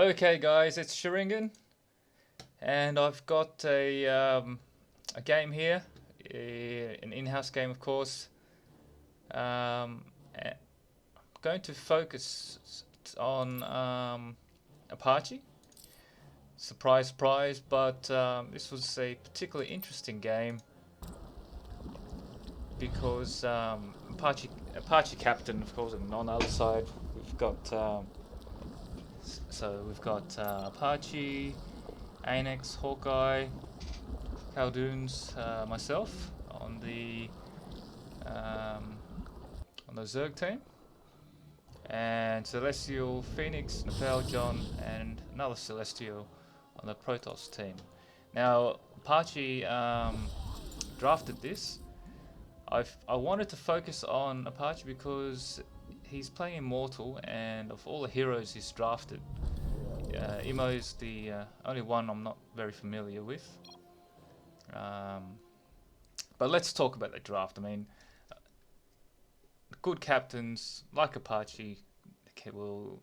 Okay, guys, it's Sharingan, and I've got a game here, an in-house game, of course. I'm going to focus on Apache. Surprise, surprise! But this was a particularly interesting game because Apache captain, of course, and on the other side we've got Apache, Anex, Hawkeye, Caldoons, myself um, on the Zerg team, and Celestial, Phoenix, Nepal, John, and another Celestial on the Protoss team. Now, Apache drafted this. I wanted to focus on Apache because he's playing Immortal, and of all the heroes he's drafted, immo is the only one I'm not very familiar with. But let's talk about the draft. I mean, good captains like Apache will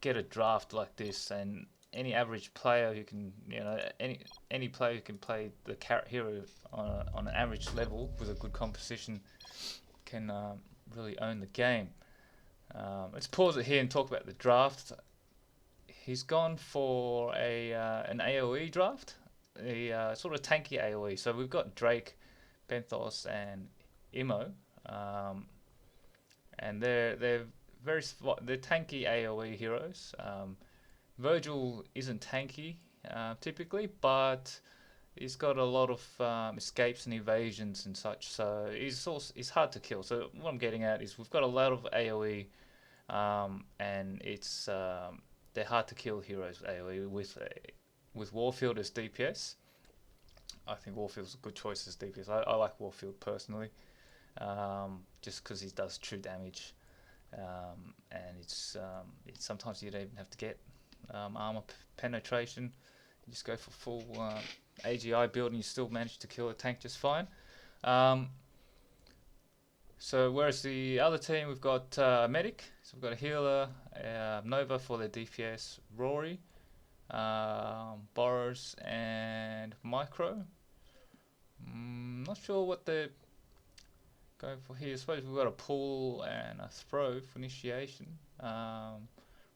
get a draft like this, and any average player who can, any player who can play the hero on an average level with a good composition can really own the game. Let's pause it here and talk about the draft. He's gone for an AOE draft, a sort of tanky AOE. So we've got Drake, Penthos, and immo, and they're tanky AOE heroes. Virgil isn't tanky typically, but he's got a lot of escapes and evasions and such, so he's hard to kill. So what I'm getting at is we've got a lot of AOE, and they're hard to kill heroes with AOE with Warfield as DPS. I think Warfield's a good choice as DPS. I like Warfield personally, just because he does true damage, and it's sometimes you don't even have to get armor penetration. You just go for full AGI build and you still manage to kill a tank just fine. So whereas the other team, we've got medic, so we've got a healer, Nova for their DPS, Rory, Boros, and Micro. Not sure what they're going for here. I suppose we've got a pull and a throw for initiation.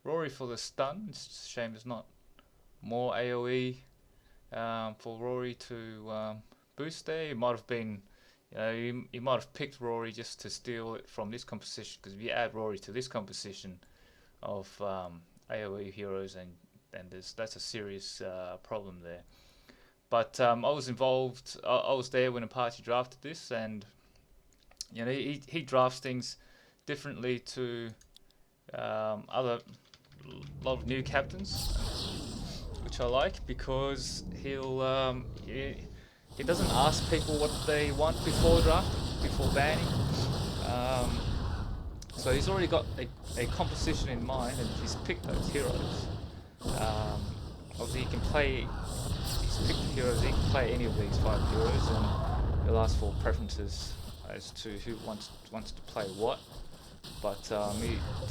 Rory for the stun. It's a shame there's not more AOE for Rory to boost there. It might have been, you might have picked Rory just to steal it from this composition, because if you add Rory to this composition of AOE heroes, and that's a serious problem there. But I was involved. I was there when Apache drafted this, and he drafts things differently to a lot of new captains, which I like, because he doesn't ask people what they want before drafting, before banning. So he's already got a composition in mind, and he's picked those heroes. Obviously, he's picked the heroes. He can play any of these 5 heroes, and he'll ask for preferences as to who wants to play what. But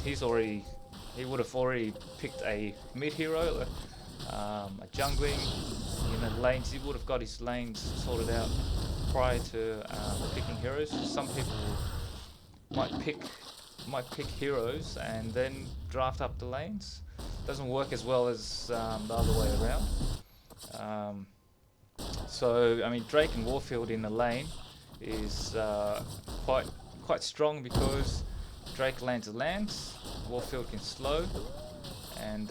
he would have already picked a mid hero, a jungling, lanes. He would have got his lanes sorted out prior to picking heroes. Some people might pick heroes and then draft up the lanes. Doesn't work as well as the other way around. So I mean, Drake and Warfield in the lane is quite strong, because Drake lands, Warfield can slow, and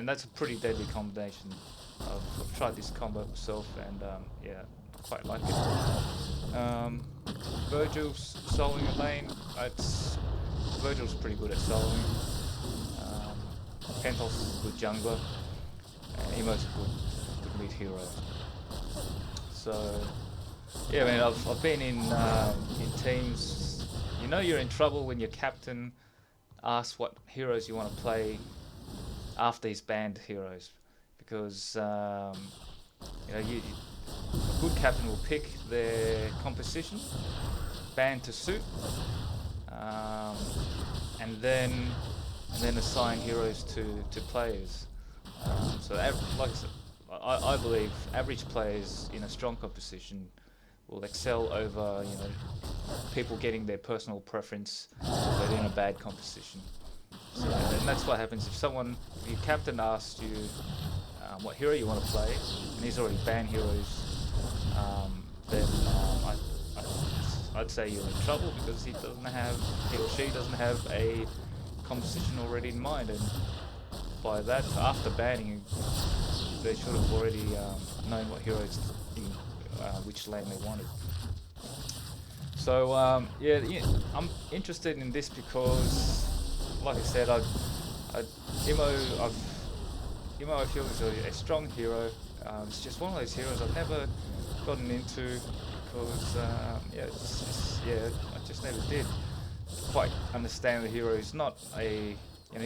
that's a pretty deadly combination. I've tried this combo myself, and quite like it. Virgil's soloing a lane. Virgil's pretty good at soloing. Penthos is a good jungler, and immo's a good mid hero. So yeah, man, I've been in teams. You're in trouble when your captain asks what heroes you want to play after he's banned heroes, because a good captain will pick their composition, ban to suit, and then assign heroes to players. So like I said, I believe average players in a strong competition will excel over people getting their personal preference, but in a bad composition. So, and that's what happens if your captain asks you what hero you want to play, and he's already banned heroes, then I'd say you're in trouble, because he or she doesn't have a composition already in mind, and by that, after banning, they should have already known what heroes which lane they wanted. So yeah, I'm interested in this because, like I said, Immo I feel is a strong hero. It's just one of those heroes I've never gotten into because I just never did quite understand the hero. He's not he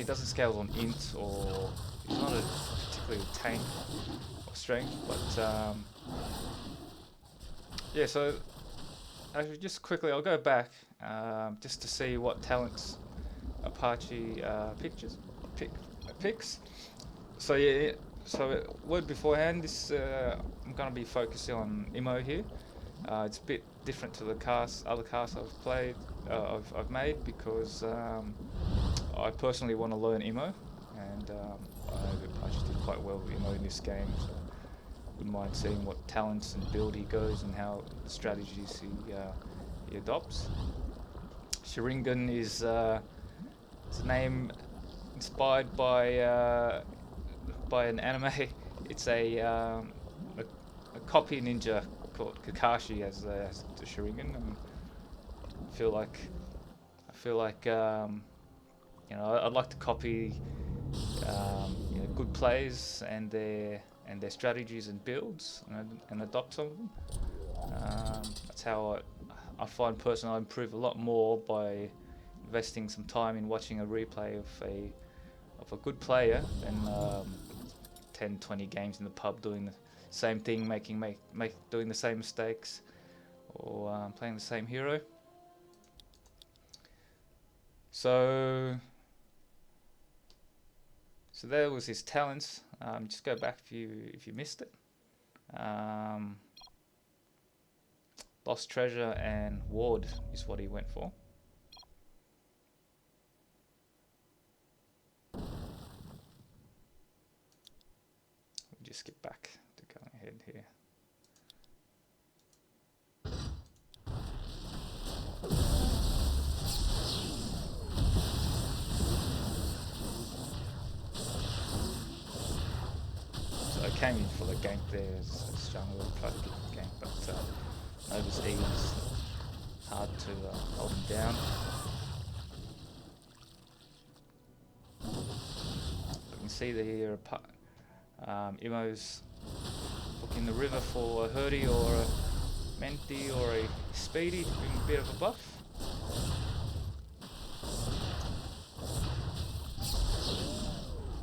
doesn't scale on int, or he's not a particularly tank or strength, but yeah. So actually, just quickly, I'll go back just to see what talents Apache picks. So yeah, so word beforehand, this I'm gonna be focusing on Immo here. It's a bit different to the other casts I've played, I've made, because I personally want to learn Immo, and I know that Apache did quite well with Immo in this game, so wouldn't mind seeing what talents and build he goes and how the strategies he adopts. Sharingan is it's a name inspired by an anime. It's a copy ninja called Kakashi as the Sharingan, and I feel like I'd like to copy good players and their strategies and builds, and adopt some of them. That's how I find personally I improve a lot more by investing some time in watching a replay of a good player than 10-20 games in the pub doing the same thing, doing the same mistakes, or playing the same hero. So there was his talents. Just go back if you missed it. Lost Treasure and Ward is what he went for. We'll just skip back to going ahead here. So I came in for the gank there as jungle, tried to get the gank, but Nova's E was hard to hold him down. You can see that here Immo's looking the river for a Hurdy or a Menti or a Speedy to bring a bit of a buff.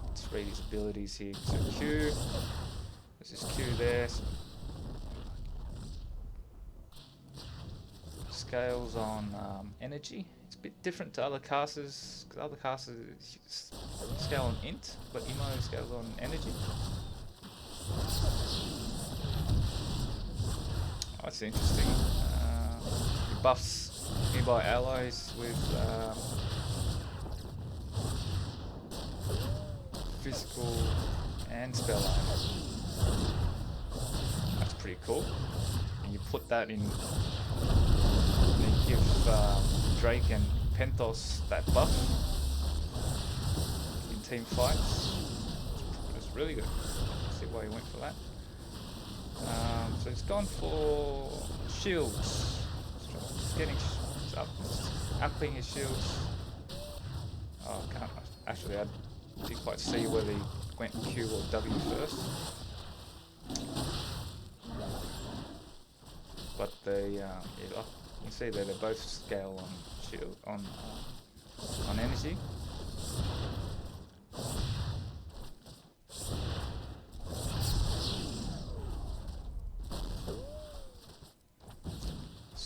Let's read his abilities here. So Q, there's his Q there. Scales on energy. It's a bit different to other casters, because other casters scale on int, but Immo scales on energy. Oh, that's interesting. He buffs nearby allies with physical and spell armor. That's pretty cool. And you put that in. Give Drake and Penthos that buff in team fights. That's really good. Let's see why he went for that. So he's gone for shields. He's upping his shields. Oh, I can't. Actually, I didn't quite see whether he went Q or W first. But you can see that they both scale on shield on energy.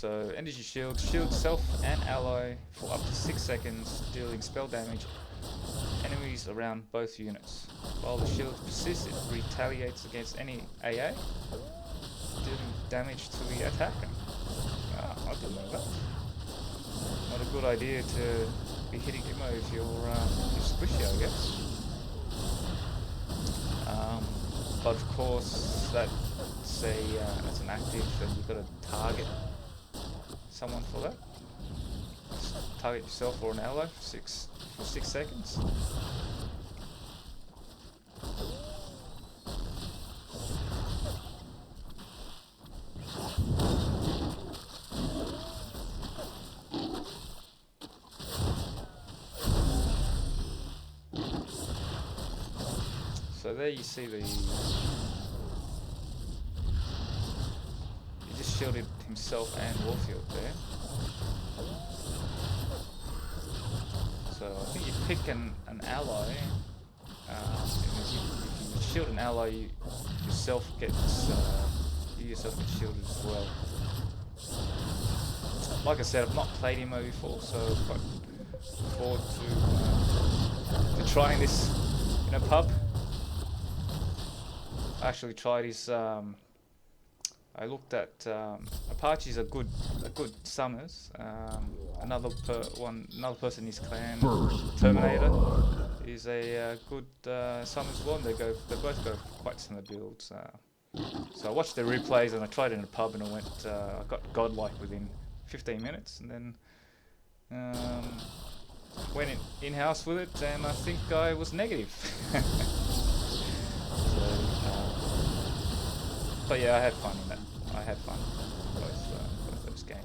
So energy shield, shield self and ally for up to 6 seconds, dealing spell damage enemies around both units. While the shield persists, it retaliates against any AA, dealing damage to the attacker. Ah, I didn't know that. Not a good idea to be hitting immo if you're squishy, I guess. But of course, that's an active, and you've got to target someone for that. Target yourself or an ally for 6 seconds. So there you see he just shielded himself and Warfield there. So I think you pick an ally, if you shield an ally, you yourself get shielded as well. Like I said, I've not played immo before, so I'm quite looking forward to trying this in a pub. I actually tried his. I looked at Apache's a good summers. Another person in his clan, Terminator, is a good summers as well. And they both go quite similar builds. So I watched the replays and I tried it in a pub and I got godlike within 15 minutes, and then went in-house with it, and I think I was negative. But yeah, I had fun in that. I had fun both those games.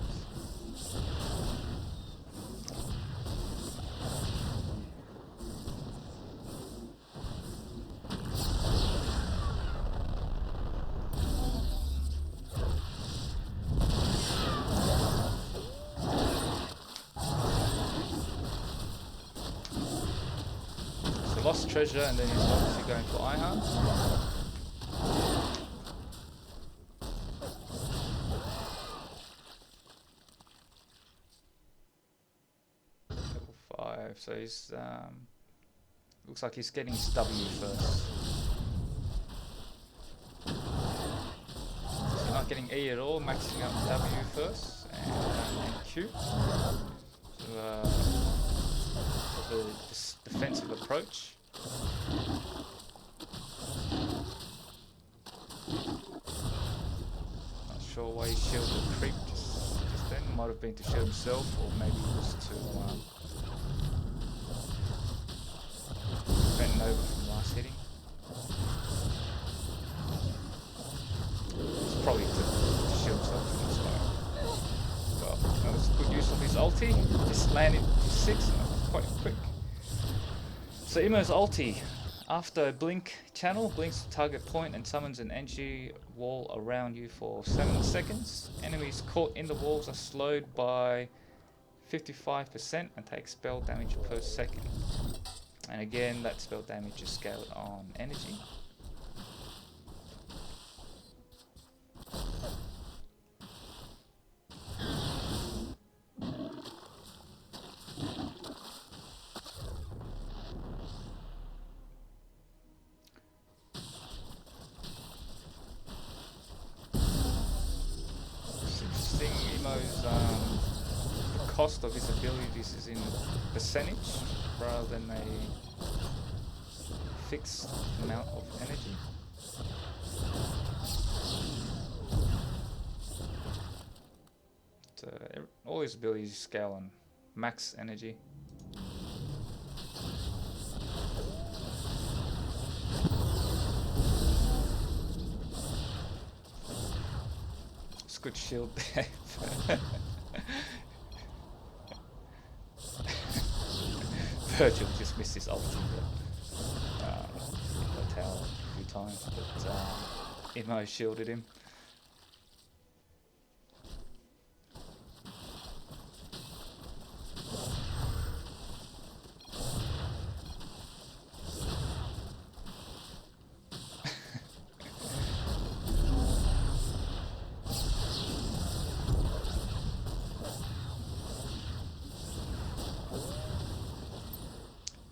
So lost treasure, and then he's obviously going for Ion. So he's looks like he's getting his W first. So he's not getting E at all, maxing out W first and Q. So the defensive approach. Not sure why he shielded the creep just then. Might have been to shield himself, or maybe it was to bent over from last hitting. It's probably to shield himself as well. Well, that was good use of his ulti. Just landed 6, and that was quite quick. So Immo's ulti, after blink channel, blinks to target point and summons an energy wall around you for 7 seconds. Enemies caught in the walls are slowed by 55% and take spell damage per second. And again, that spell damage is scaled on energy. It's interesting, Immo's the cost of his abilities is in percentage rather than a fixed amount of energy. So all his abilities scale on max energy. It's good shield there. Virgil just missed his ulti, but tower a few times, but Immo shielded him.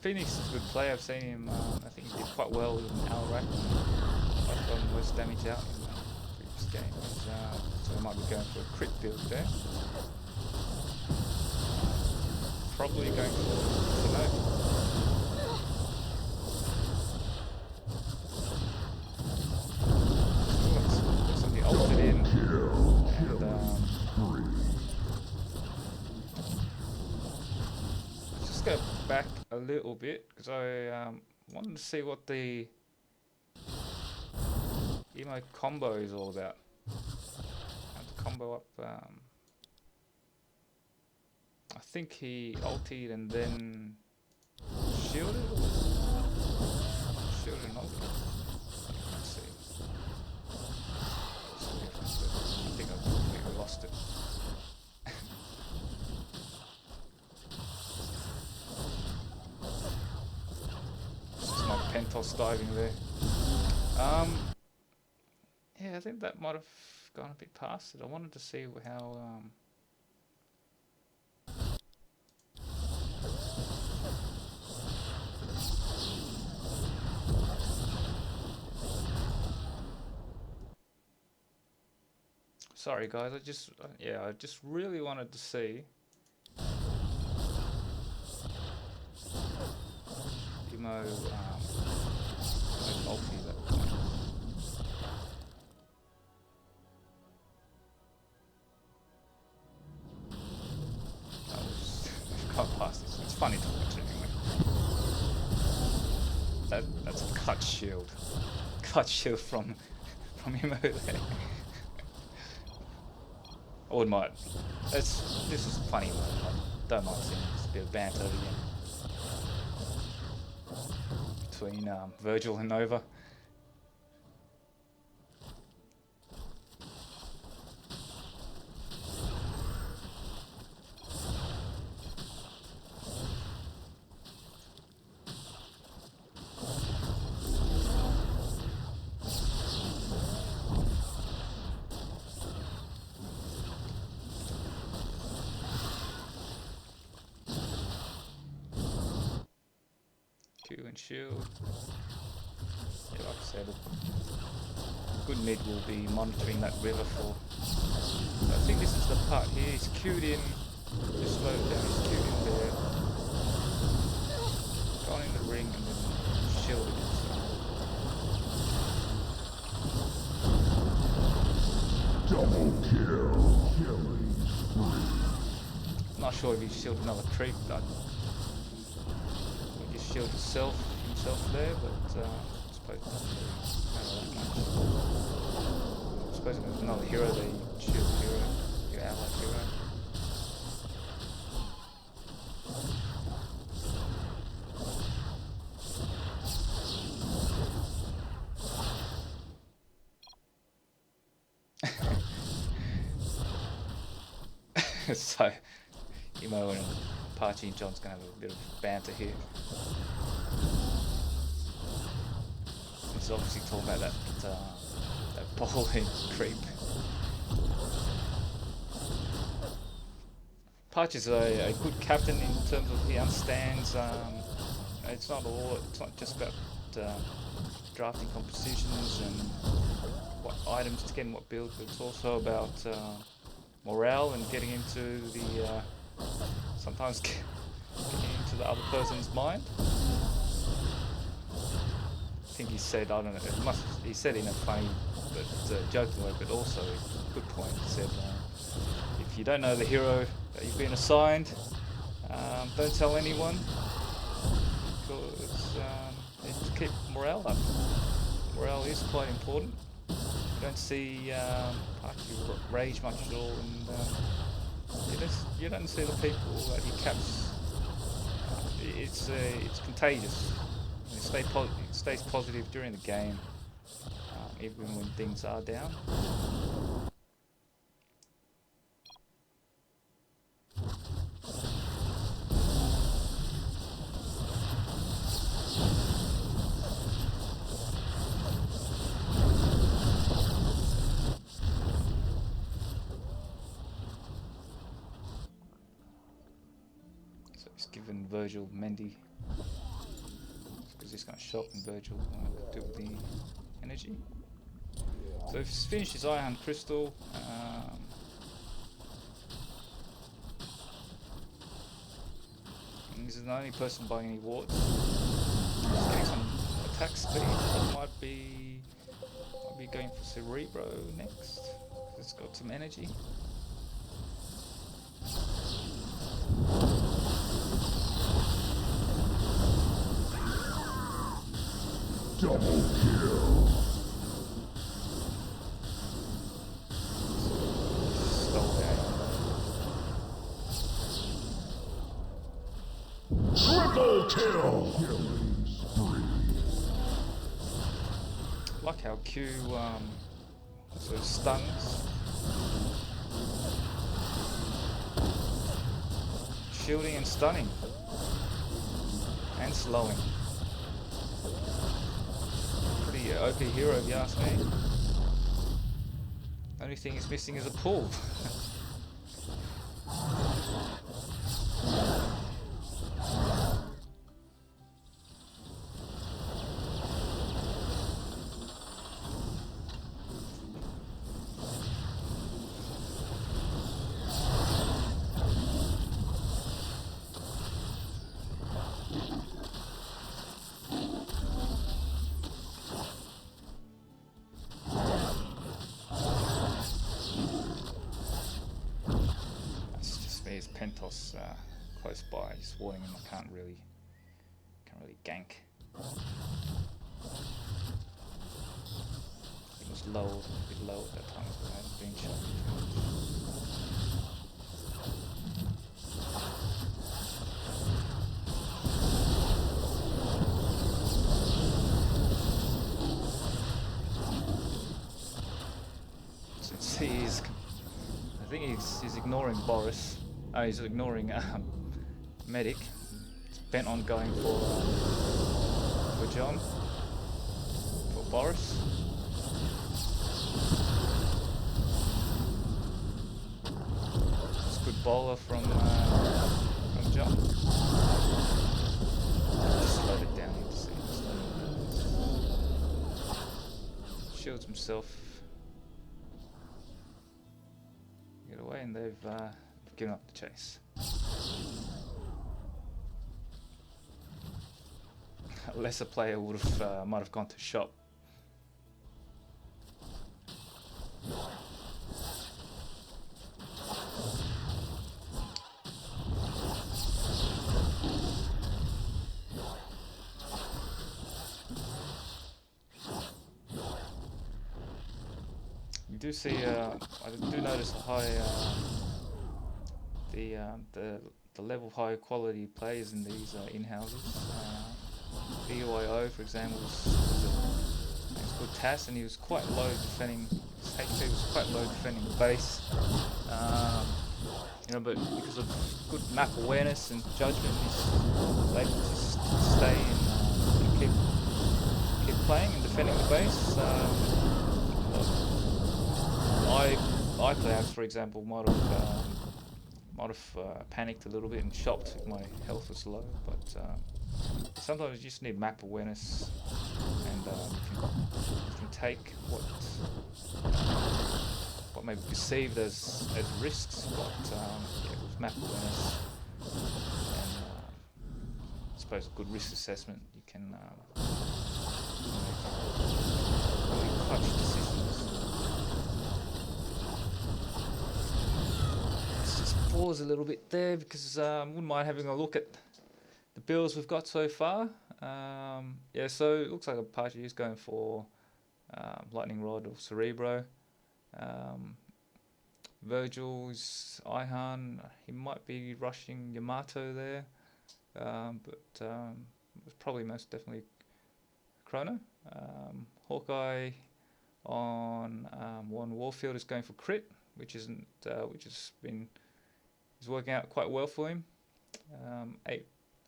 Phoenix is a good player. I've seen him. I think he did quite well in Alrac. I've gotten most damage out in the previous games. So I might be going for a crit build there. Probably going for Shinobi. Looks like he ulted in. And let's just go back a little bit because I wanted to see what the immo combo is all about. How to combo up. I think he ultied and then shielded. Shielded and ultied. Let's see. I think I completely lost it. This is my penthos diving there. Yeah, I think that might have gone a bit past it. I wanted to see how sorry guys, I just really wanted to see immo ulti that point. I've gone past this. It's funny to watch anyway. That's a cut shield. Cut shield from immo there. I wouldn't mind. This is funny. I don't mind seeing this bit of banter again between Virgil and Nova. And shield. Yeah, like I said, a good mid will be monitoring that river for. I think this is the part here. He's queued in. Just slow it down. He's queued in there. Gone in the ring and then shielded it. Double kill. Killing spree. Not sure if he shielded another creep, but he just shielded himself there, but I suppose it doesn't really matter that much. I suppose if there's another hero there, you shield the hero, your ally hero. So, immo and Apache and John's going to have a bit of banter here. He's obviously talking about that bowling creep. Apache's a good captain in terms of he understands. It's not just about drafting compositions and what items to get and what builds, but it's also about morale and getting into the sometimes getting into the other person's mind. I think he said, I don't know, he said in a funny but joking way, but also a good point. He said, if you don't know the hero that you've been assigned, don't tell anyone, because it's to keep morale up. Morale is quite important. You don't see Apache rage much at all, and you don't see the people that he caps. It's contagious. It stays positive during the game, even when things are down. So he's given Virgil Mendy just going to shop, and Virgil do with the energy. So he's finished his Ion Crystal. And this is the only person buying any wards. He's getting some attack speed. He might be going for Cerebro next. It's got some energy. Double kill. Stole the Aeon. Triple kill. Killing spree. Like how Q sort of stuns, shielding and stunning, and slowing. Pretty OP hero if you ask me. Only thing he's missing is a pull. There's penthos close by, just warning him I can't really gank. It was low, a bit low at that time, so I hadn't been shot too much. Since he's, I think he's ignoring Boris. Oh, he's ignoring Medic. He's bent on going for John, for Boris. It's a good bowler from John. Just slowed it down. You see, shields himself. Get away, and they've given up the chase. A lesser player would have might have gone to shop. You do see, I do notice a high, the level of high quality players in these in-houses. BYO, for example, was a good task, and he was quite low defending. His HP was quite low defending the base. You know, but because of good map awareness and judgment, he's able to just stay and keep playing and defending the base. I players, for example, might have panicked a little bit and shopped if my health was low, but sometimes you just need map awareness, and you can take what may be perceived as risks, but with map awareness and I suppose a good risk assessment, you can make really clutch decisions. Let's just pause a little bit there because I wouldn't mind having a look at the builds we've got so far. Yeah, so it looks like Apache is going for Lightning Rod or Cerebro. Virgil's Aeon, he might be rushing Yamato there, but it's probably most definitely Chrono. Hawkeye on Warfield is going for crit, which is working out quite well for him.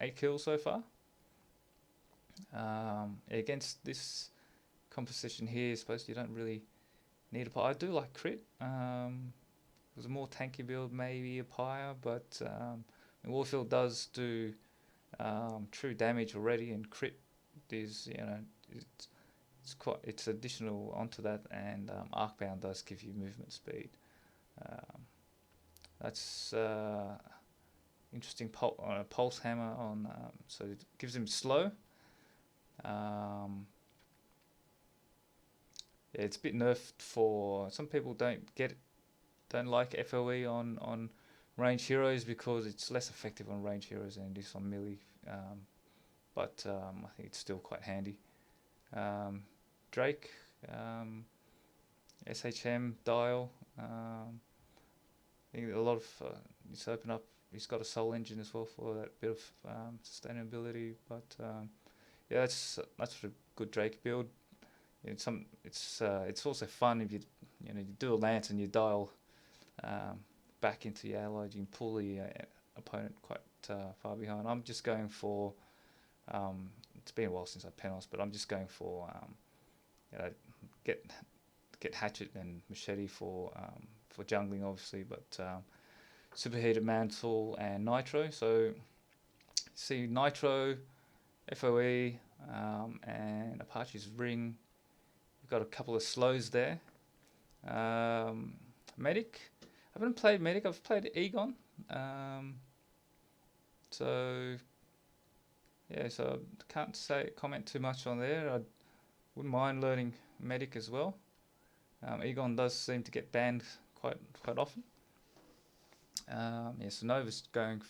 8 kills so far. Against this composition here, I suppose you don't really need a. I do like crit. It was a more tanky build, maybe a pyre, but Warfield does do true damage already, and crit is, it's additional onto that, and Arcbound does give you movement speed. That's interesting. Pulse hammer on, so it gives him slow. Yeah, it's a bit nerfed for some people. Don't like FOE on range heroes because it's less effective on range heroes than it is on melee. But I think it's still quite handy. Drake, SHM dial. I think a lot of it's open up. He's got a soul engine as well for that bit of sustainability. But yeah, that's a good Drake build. It's also fun if you do a lance and you dial back into your allied. You can pull the opponent quite far behind. I'm just going for. It's been a while since I penthos, but I'm just going for get hatchet and machete for jungling, obviously, but superheated mantle and nitro. So see nitro, FOE, and Apache's ring. We've got a couple of slows there. Medic. I haven't played Medic. I've played Aeon. So I can't comment too much on there. I wouldn't mind learning Medic as well. Aeon does seem to get banned quite often. So Nova's going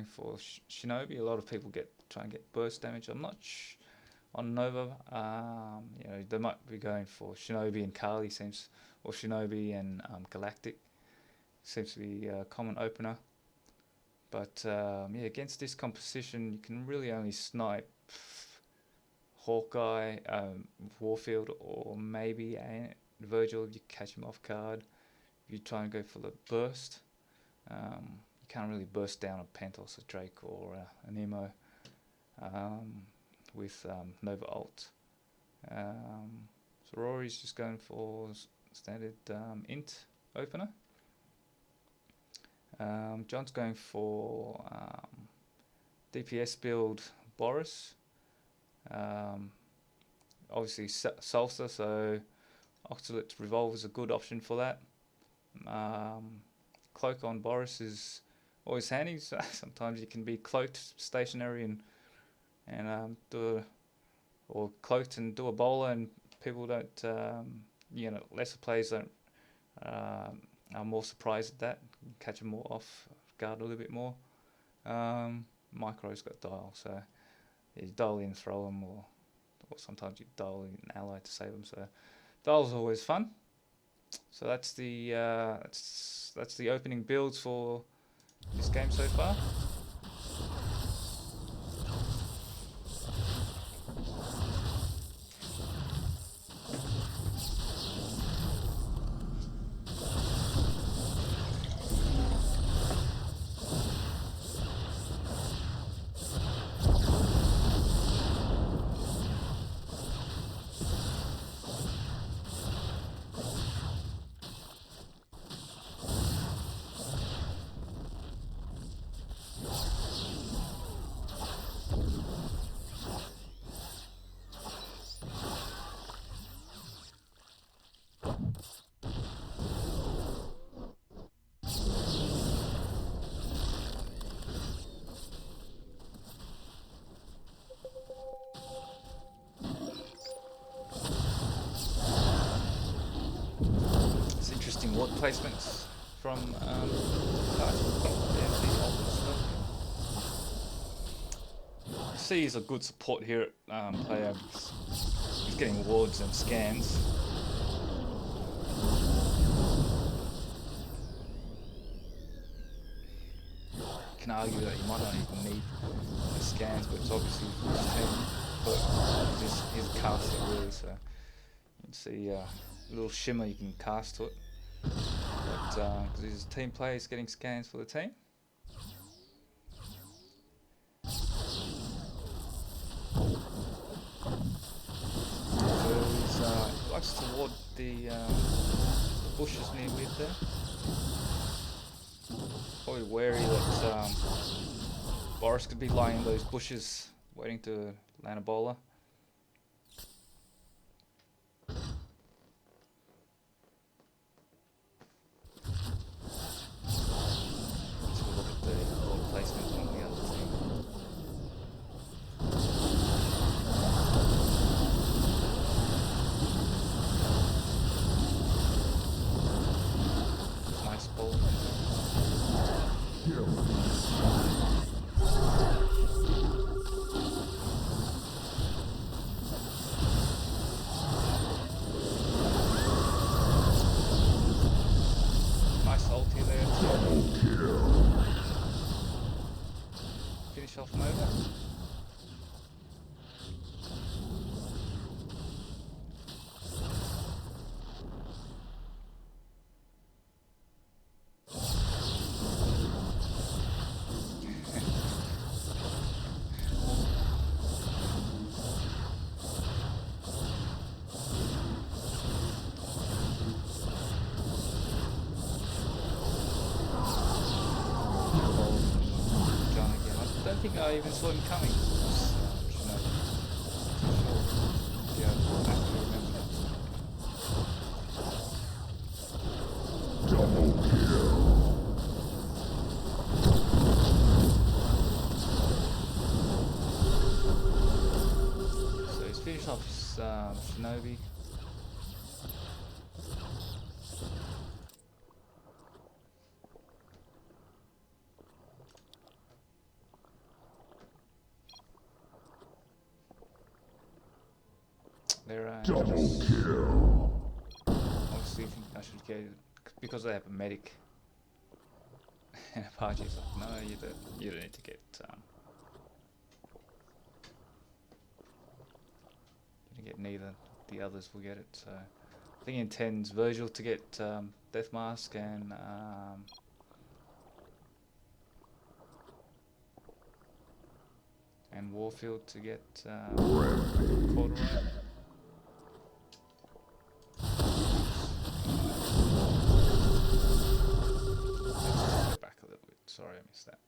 for Shinobi. A lot of people try and get burst damage. I'm not on Nova. They might be going for Shinobi and Kali or Shinobi and Galactic. Seems to be a common opener. But against this composition, you can really only snipe Hawkeye, Warfield, or maybe Virgil if you catch him off guard. If you try and go for the burst, you can't really burst down a penthos, a Drake, or an immo with Nova ult. So Rory's just going for standard int opener. John's going for DPS build Boris. Obviously Salsa, so Oxalate Revolve is a good option for that. Cloak on Boris is always handy. So sometimes you can be cloaked stationary and or cloaked and do a bowler, and people don't, lesser players don't are more surprised at that. Catch them more off guard a little bit more. Micro's got dial, so you dial in, throw them, or sometimes you dial in an ally to save them. So dial's always fun. So that's the opening builds for this game so far. Ward placements from C is a good support here at player. He's getting wards and scans. You can argue that you might not even need the scans, but it's obviously his casting really, so you can see a little shimmer you can cast to it. But because he's a team player, he's getting scans for the team. So he likes to ward the bushes near mid there. Probably wary that Boris could be lying in those bushes Waiting to land a bowler. Let's have a look at the ball placement on the other team. Nice ball. Nice ulti there. Finish off Nova. I don't think I even saw him coming. Yeah, I actually remember that. Double kill. So he's finished off Shinobi. Double kill. Obviously, think I should get it because they have a medic. And Apache's like, no, you don't need to get. You don't get neither. The others will get it. So I think he intends Virgil to get Death Mask and Warfield to get Corduroy. Let's go back a little bit. Sorry, I missed that.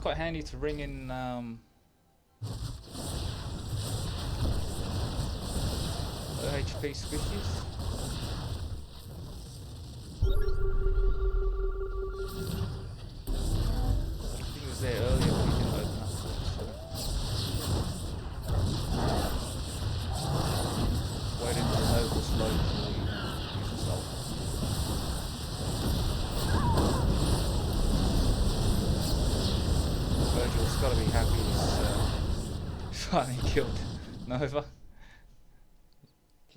Quite handy to ring in HP squishies. I think it was there earlier, but he didn't open up for it, so wait until the Noble's low before you use his ult. Virgil's got to be happy he's finally killed Nova.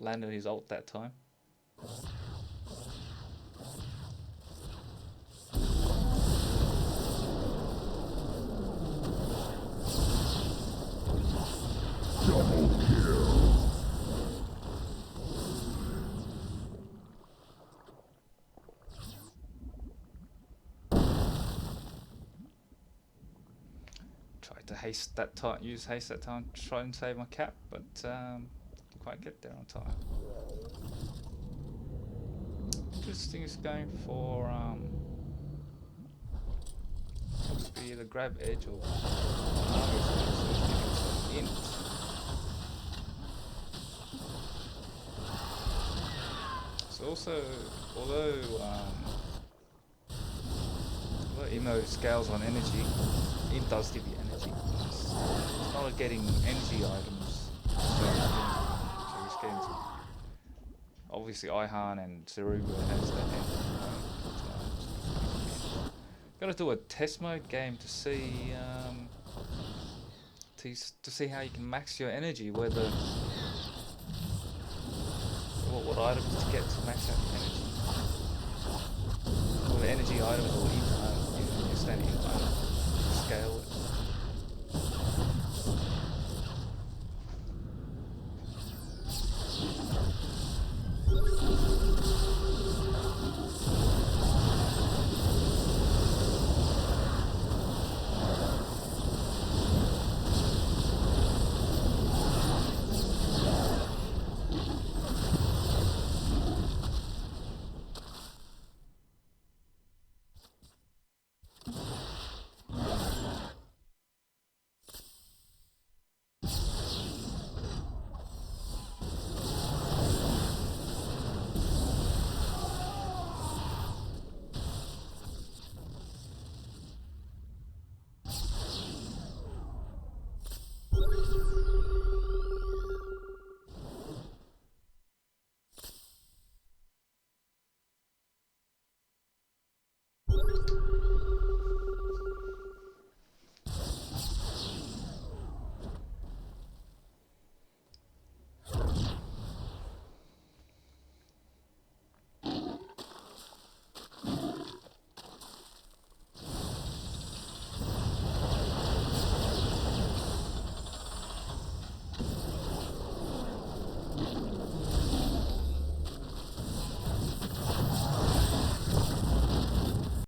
Landed his ult that time. Double kill. Tried to haste that time, use haste that time to try and save my cap, but didn't quite get there on time. Interesting is going for supposed to be either grab edge or int. So also, although immo scales on energy, it does give you energy. It's not getting energy items. So he's getting some. Obviously, Ihan and Cerebro has that energy. Got to do a test mode game to see to see how you can max your energy. Whether what items to get to max out your energy. Or the energy items or